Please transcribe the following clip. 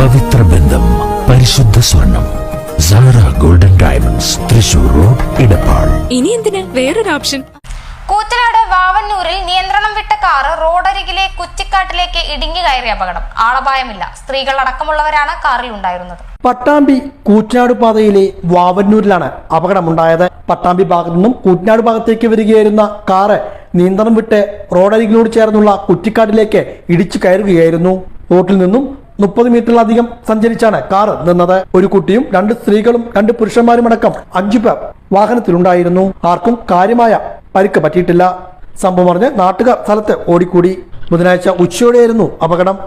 പവിത്ര ബന്ധം, പരിശുദ്ധ സ്വർണം. Sara golden diamonds, Thrissur road, Edappal. ഇനി എന്തിന് വേറൊരു ഓപ്ഷൻ? കൂറ്റനാട് വാവന്നൂരിൽ നിയന്ത്രണം വിട്ട കാറ് റോഡരികിലെ കുറ്റിക്കാട്ടിലേക്ക് ഇടിഞ്ഞു കയറിയ അപകടം. ആളപായമില്ല. സ്ത്രീകൾ അടക്കമുള്ളവരാണ് കാറിൽ ഉണ്ടായിരുന്നത്. പട്ടാമ്പി കൂറ്റനാട് പാതയിലെ വാവന്നൂരിലാണ് അപകടമുണ്ടായത്. പട്ടാമ്പി ഭാഗത്തു നിന്നും കൂറ്റനാട് ഭാഗത്തേക്ക് വരികയായിരുന്ന കാറ് നിയന്ത്രണം വിട്ട് റോഡരികിലോട് ചേർന്നുള്ള കുറ്റിക്കാട്ടിലേക്ക് ഇടിച്ചു കയറുകയായിരുന്നു. റോഡിൽ നിന്നും 30 മീറ്ററിലധികം സഞ്ചരിച്ചാണ് കാറ് നിന്നത്. ഒരു കുട്ടിയും 2 സ്ത്രീകളും 2 പുരുഷന്മാരുമടക്കം 5 പേർ വാഹനത്തിലുണ്ടായിരുന്നു. ആർക്കും കാര്യമായ പരിക്ക് പറ്റിയിട്ടില്ല. സംഭവം അറിഞ്ഞ് നാട്ടുകാർ സ്ഥലത്ത് ഓടിക്കൂടി. ബുധനാഴ്ച ഉച്ചയോടെയായിരുന്നു അപകടം.